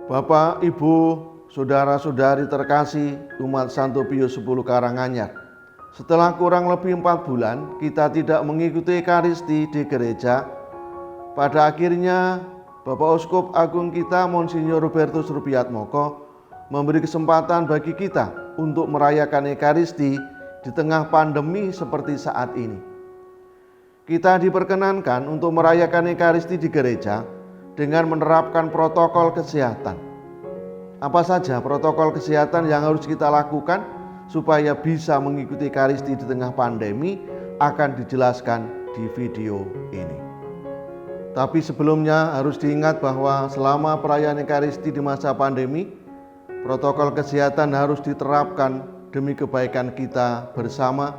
Bapak, Ibu, saudara-saudari terkasih umat Santo Pius X Karanganyar. Setelah kurang lebih 4 bulan kita tidak mengikuti Ekaristi di gereja, pada akhirnya Bapak Uskup Agung kita Monsinyur Hubertus Rubiatmoko memberi kesempatan bagi kita untuk merayakan Ekaristi di tengah pandemi seperti saat ini. Kita diperkenankan untuk merayakan Ekaristi di gereja dengan menerapkan protokol kesehatan. Apa saja protokol kesehatan yang harus kita lakukan supaya bisa mengikuti Ekaristi di tengah pandemi akan dijelaskan di video ini. Tapi sebelumnya harus diingat bahwa selama perayaan Ekaristi di masa pandemi, protokol kesehatan harus diterapkan demi kebaikan kita bersama.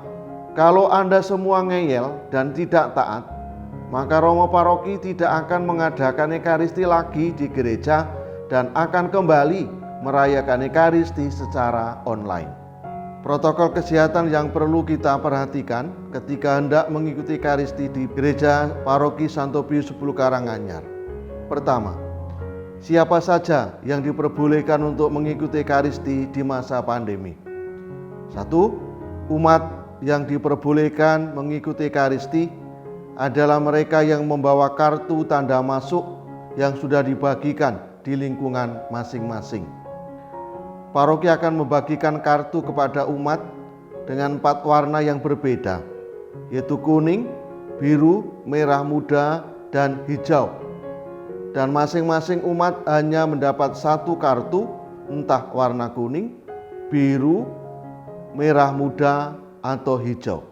Kalau Anda semua ngeyel dan tidak taat, maka Romo Paroki tidak akan mengadakan Ekaristi lagi di gereja dan akan kembali merayakan Ekaristi secara online. Protokol kesehatan yang perlu kita perhatikan ketika hendak mengikuti Ekaristi di gereja Paroki Santo Pius X Karanganyar. Pertama, siapa saja yang diperbolehkan untuk mengikuti Ekaristi di masa pandemi? 1. Umat yang diperbolehkan mengikuti Ekaristi adalah mereka yang membawa kartu tanda masuk yang sudah dibagikan di lingkungan masing-masing. Paroki akan membagikan kartu kepada umat dengan 4 warna yang berbeda, yaitu kuning, biru, merah muda, dan hijau. Dan masing-masing umat hanya mendapat 1 kartu, entah warna kuning, biru, merah muda, atau hijau.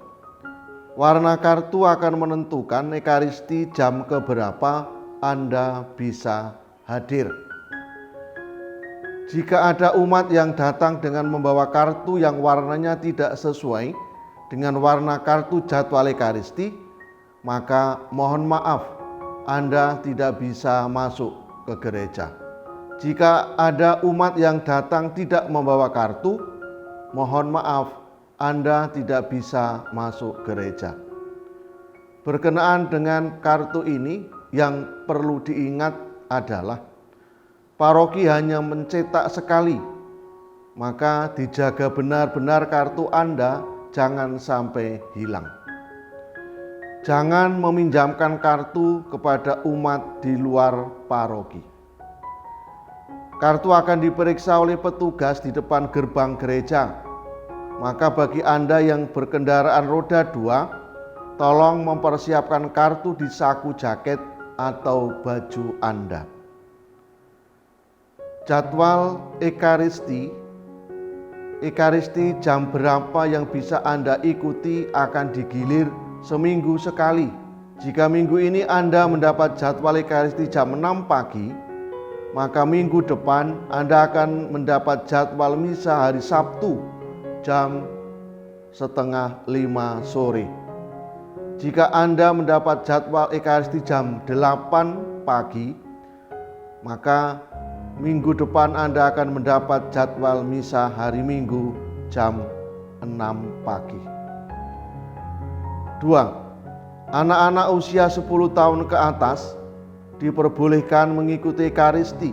Warna kartu akan menentukan Ekaristi jam keberapa Anda bisa hadir. Jika ada umat yang datang dengan membawa kartu yang warnanya tidak sesuai dengan warna kartu jadwal Ekaristi, maka mohon maaf, Anda tidak bisa masuk ke gereja. Jika ada umat yang datang tidak membawa kartu, mohon maaf, Anda tidak bisa masuk gereja. Berkenaan dengan kartu ini, yang perlu diingat adalah paroki hanya mencetak sekali, maka dijaga benar-benar kartu Anda jangan sampai hilang. Jangan meminjamkan kartu kepada umat di luar paroki. Kartu akan diperiksa oleh petugas di depan gerbang gereja. Maka bagi Anda yang berkendaraan roda 2, tolong mempersiapkan kartu di saku jaket atau baju Anda. Jadwal Ekaristi jam berapa yang bisa Anda ikuti akan digilir seminggu sekali. Jika minggu ini Anda mendapat jadwal Ekaristi jam 6 pagi, maka minggu depan Anda akan mendapat jadwal misa hari Sabtu jam 4:30 sore. Jika Anda mendapat jadwal Ekaristi jam 8 pagi, maka minggu depan Anda akan mendapat jadwal misa hari Minggu jam 6 pagi. 2. Anak-anak usia 10 tahun ke atas diperbolehkan mengikuti Ekaristi.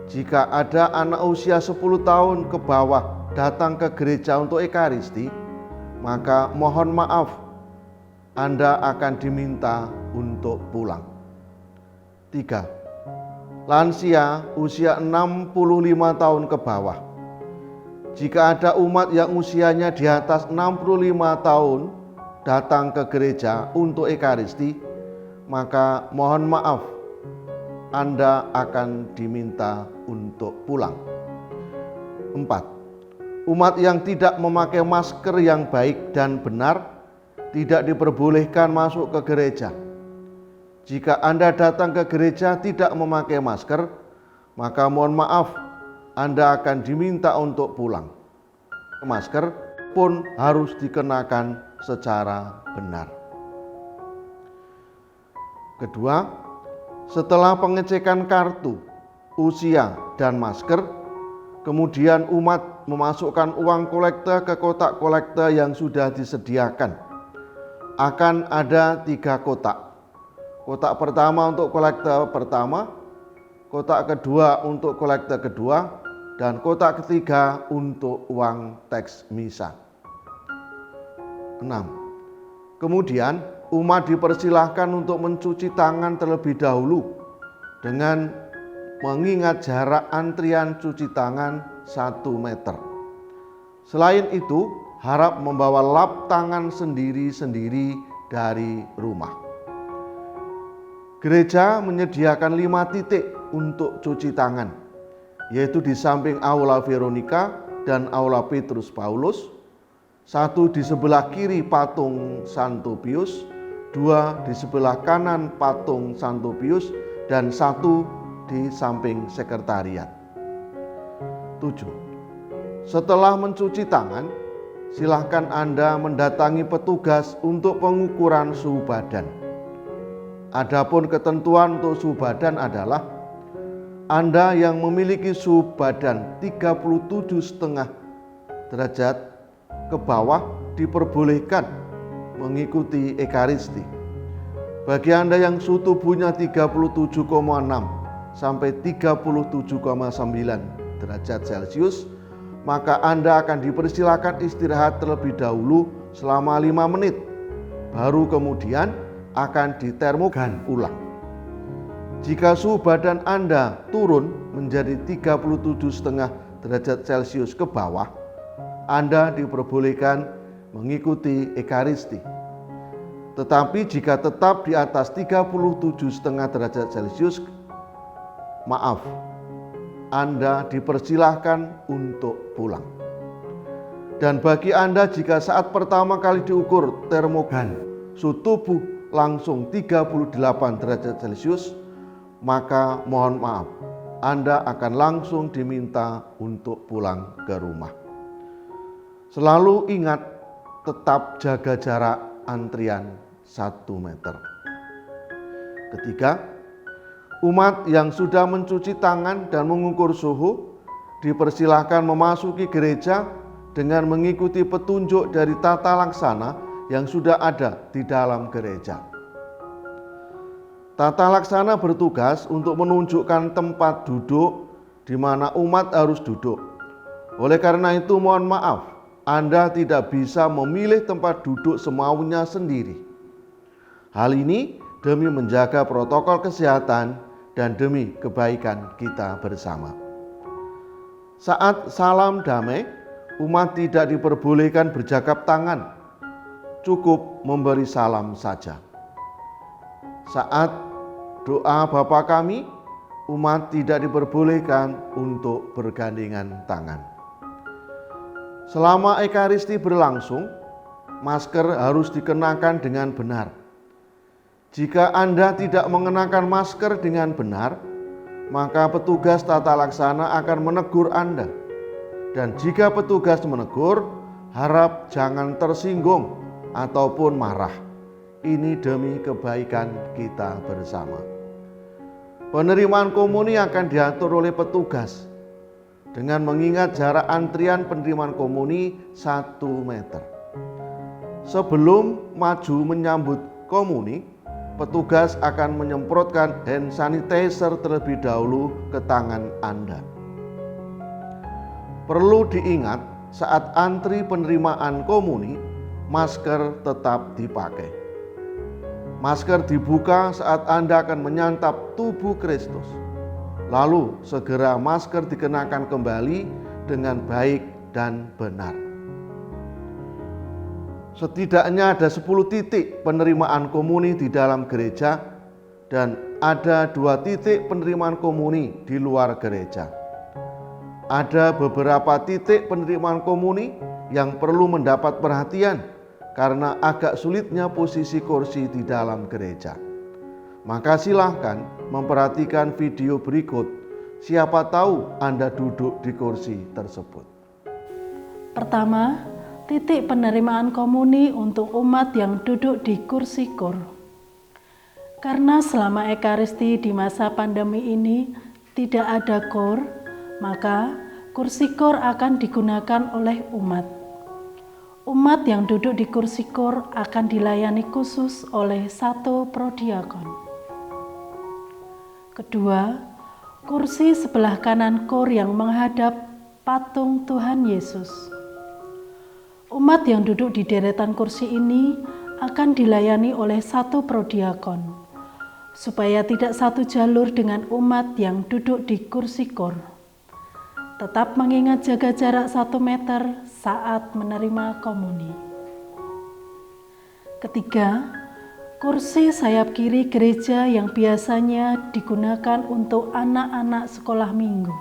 Jika ada anak usia 10 tahun ke bawah datang ke gereja untuk Ekaristi, maka mohon maaf, Anda akan diminta untuk pulang. 3. Lansia usia 65 tahun ke bawah. Jika ada umat yang usianya di atas 65 tahun datang ke gereja untuk Ekaristi, maka mohon maaf, Anda akan diminta untuk pulang. 4. Umat yang tidak memakai masker yang baik dan benar tidak diperbolehkan masuk ke gereja. Jika Anda datang ke gereja tidak memakai masker, maka mohon maaf, Anda akan diminta untuk pulang. Masker pun harus dikenakan secara benar. Kedua, setelah pengecekan kartu, usia, dan masker, kemudian umat memasukkan uang kolekte ke kotak kolekte yang sudah disediakan. Akan ada 3 kotak. Kotak pertama untuk kolekte pertama, kotak kedua untuk kolekte kedua, dan kotak ketiga untuk uang teks misa. 6. Kemudian umat dipersilahkan untuk mencuci tangan terlebih dahulu dengan mengingat jarak antrian cuci tangan 1 meter. Selain itu, harap membawa lap tangan sendiri-sendiri dari rumah. Gereja menyediakan 5 titik untuk cuci tangan, yaitu di samping Aula Veronica dan Aula Petrus Paulus, 1 di sebelah kiri patung Santo Pius, 2 di sebelah kanan patung Santo Pius, dan 1 di samping sekretariat. 7. Setelah mencuci tangan, silahkan Anda mendatangi petugas untuk pengukuran suhu badan. Adapun ketentuan untuk suhu badan adalah Anda yang memiliki suhu badan 37,5 derajat ke bawah diperbolehkan mengikuti Ekaristi. Bagi Anda yang suhu tubuhnya 37,6 sampai 37,9 derajat Celcius, maka Anda akan dipersilakan istirahat terlebih dahulu selama 5 menit. Baru kemudian akan ditermogan ulang. Jika suhu badan Anda turun menjadi 37,5 derajat Celcius ke bawah, Anda diperbolehkan mengikuti Ekaristi. Tetapi jika tetap di atas 37,5 derajat Celcius, Anda dipersilahkan untuk pulang. Dan bagi Anda jika saat pertama kali diukur termogan suhu tubuh langsung 38 derajat Celcius, maka mohon maaf, Anda akan langsung diminta untuk pulang ke rumah. Selalu ingat, tetap jaga jarak antrian 1 meter. Ketiga, umat yang sudah mencuci tangan dan mengukur suhu dipersilahkan memasuki gereja dengan mengikuti petunjuk dari tata laksana yang sudah ada di dalam gereja. Tata laksana bertugas untuk menunjukkan tempat duduk di mana umat harus duduk. Oleh karena itu, mohon maaf, Anda tidak bisa memilih tempat duduk semaunya sendiri. Hal ini demi menjaga protokol kesehatan dan demi kebaikan kita bersama. Saat salam damai, umat tidak diperbolehkan bercakap tangan, cukup memberi salam saja. Saat doa Bapa Kami, umat tidak diperbolehkan untuk bergandengan tangan. Selama Ekaristi berlangsung, masker harus dikenakan dengan benar. Jika Anda tidak mengenakan masker dengan benar, maka petugas tata laksana akan menegur Anda. Dan jika petugas menegur, harap jangan tersinggung ataupun marah. Ini demi kebaikan kita bersama. Penerimaan komuni akan diatur oleh petugas dengan mengingat jarak antrian penerimaan komuni 1 meter. Sebelum maju menyambut komuni, petugas akan menyemprotkan hand sanitizer terlebih dahulu ke tangan Anda. Perlu diingat, saat antri penerimaan komuni, masker tetap dipakai. Masker dibuka saat Anda akan menyantap tubuh Kristus. Lalu segera masker dikenakan kembali dengan baik dan benar. Setidaknya ada 10 titik penerimaan komuni di dalam gereja dan ada 2 titik penerimaan komuni di luar gereja. Ada beberapa titik penerimaan komuni yang perlu mendapat perhatian karena agak sulitnya posisi kursi di dalam gereja. Maka silahkan memperhatikan video berikut. Siapa tahu Anda duduk di kursi tersebut. Pertama, titik penerimaan komuni untuk umat yang duduk di kursi kur. Karena selama Ekaristi di masa pandemi ini tidak ada kur, maka kursi kur akan digunakan oleh umat. Umat yang duduk di kursi kur akan dilayani khusus oleh 1 prodiakon. Kedua, kursi sebelah kanan kor yang menghadap patung Tuhan Yesus. Umat yang duduk di deretan kursi ini akan dilayani oleh satu prodiakon, supaya tidak satu jalur dengan umat yang duduk di kursi kor. Tetap mengingat jaga jarak 1 meter saat menerima komuni. Ketiga, kursi sayap kiri gereja yang biasanya digunakan untuk anak-anak sekolah minggu.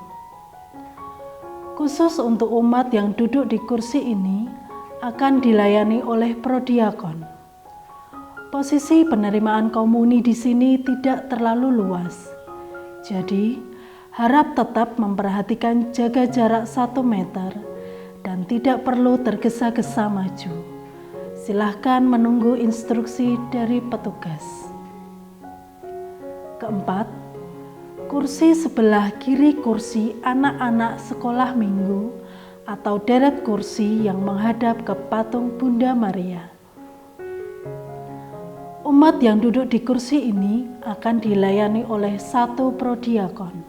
Khusus untuk umat yang duduk di kursi ini akan dilayani oleh prodiakon. Posisi penerimaan komuni di sini tidak terlalu luas. Jadi, harap tetap memperhatikan jaga jarak 1 meter dan tidak perlu tergesa-gesa maju. Silahkan menunggu instruksi dari petugas. Keempat, kursi sebelah kiri kursi anak-anak sekolah minggu atau deret kursi yang menghadap ke patung Bunda Maria. Umat yang duduk di kursi ini akan dilayani oleh satu prodiakon.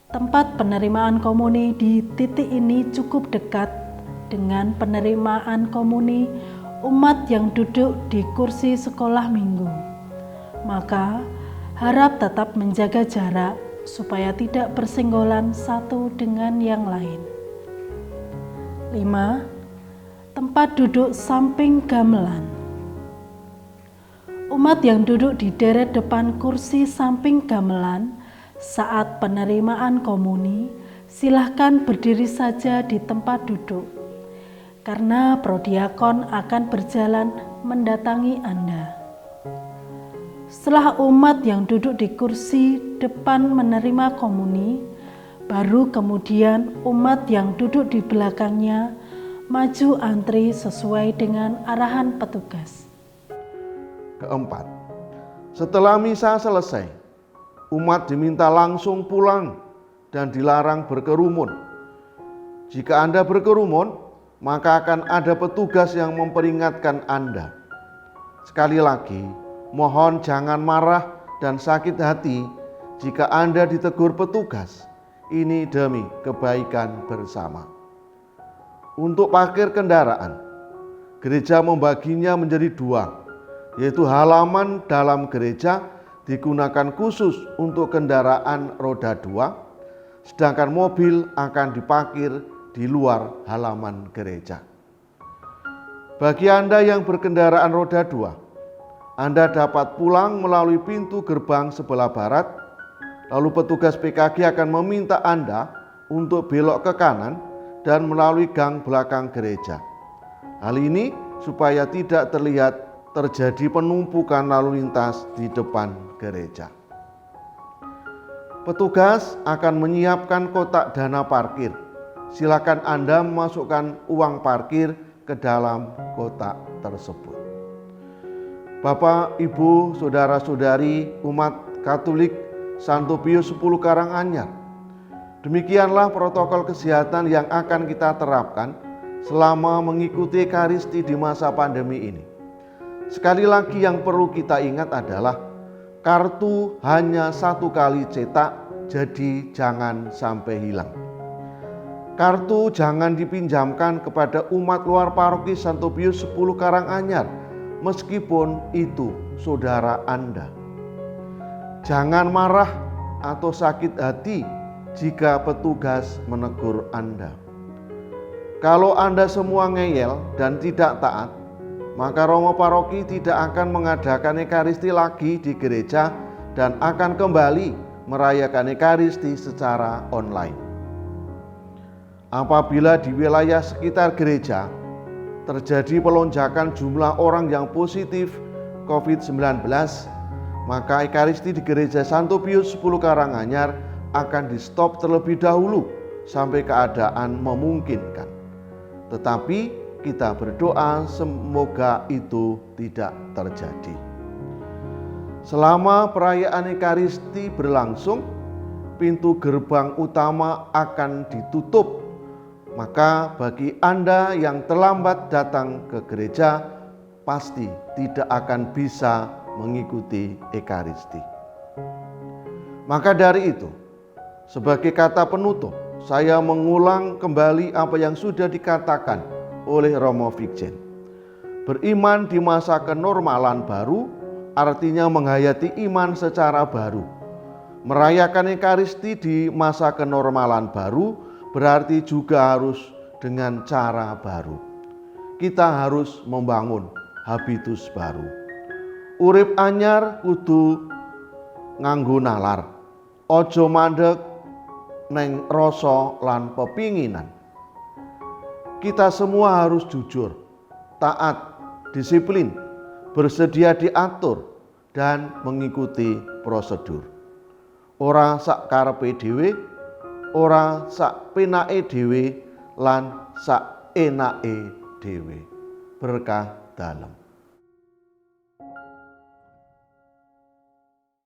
Tempat penerimaan komuni di titik ini cukup dekat dengan penerimaan komuni umat yang duduk di kursi sekolah minggu. Maka harap tetap menjaga jarak supaya tidak bersenggolan satu dengan yang lain. 5. Tempat duduk samping gamelan. Umat yang duduk di deret depan kursi samping gamelan saat penerimaan komuni, silahkan berdiri saja di tempat duduk, karena prodiakon akan berjalan mendatangi Anda. Setelah umat yang duduk di kursi depan menerima komuni, baru kemudian umat yang duduk di belakangnya maju antri sesuai dengan arahan petugas. Keempat, setelah misa selesai, umat diminta langsung pulang dan dilarang berkerumun. Jika Anda berkerumun, maka akan ada petugas yang memperingatkan Anda. Sekali lagi, mohon jangan marah dan sakit hati jika Anda ditegur petugas. Ini demi kebaikan bersama. Untuk parkir kendaraan, gereja membaginya menjadi 2, yaitu halaman dalam gereja digunakan khusus untuk kendaraan roda 2, sedangkan mobil akan diparkir di luar halaman gereja. Bagi Anda yang berkendaraan roda 2, Anda dapat pulang melalui pintu gerbang sebelah barat, lalu petugas PKG akan meminta Anda untuk belok ke kanan dan melalui gang belakang gereja. Hal ini supaya tidak terlihat terjadi penumpukan lalu lintas di depan gereja. Petugas akan menyiapkan kotak dana parkir. Silakan Anda memasukkan uang parkir ke dalam kotak tersebut. Bapak, Ibu, saudara-saudari umat Katolik Santo Pius X Karanganyar, demikianlah protokol kesehatan yang akan kita terapkan selama mengikuti Ekaristi di masa pandemi ini. Sekali lagi yang perlu kita ingat adalah kartu hanya 1 kali cetak, jadi jangan sampai hilang. Kartu jangan dipinjamkan kepada umat luar paroki Santo Pius X Karanganyar, meskipun itu saudara Anda. Jangan marah atau sakit hati jika petugas menegur Anda. Kalau Anda semua ngeyel dan tidak taat, maka Romo Paroki tidak akan mengadakan Ekaristi lagi di gereja dan akan kembali merayakan Ekaristi secara online. Apabila di wilayah sekitar gereja terjadi pelonjakan jumlah orang yang positif COVID-19, maka Ekaristi di gereja Santo Pius X Karanganyar akan di-stop terlebih dahulu sampai keadaan memungkinkan. Tetapi kita berdoa semoga itu tidak terjadi. Selama perayaan Ekaristi berlangsung, pintu gerbang utama akan ditutup. Maka bagi Anda yang terlambat datang ke gereja, pasti tidak akan bisa mengikuti Ekaristi. Maka dari itu, sebagai kata penutup, saya mengulang kembali apa yang sudah dikatakan oleh Romo Vikjen. Beriman di masa kenormalan baru artinya menghayati iman secara baru. Merayakan Ekaristi di masa kenormalan baru berarti juga harus dengan cara baru. Kita harus membangun habitus baru. Urip anyar kudu nganggo nalar. Ojo mandek neng rasa lan pepinginan. Kita semua harus jujur, taat, disiplin, bersedia diatur dan mengikuti prosedur. Ora sak karepe dhewe, ora sak penake dhewe lan sak enake dhewe. Berkah dalem.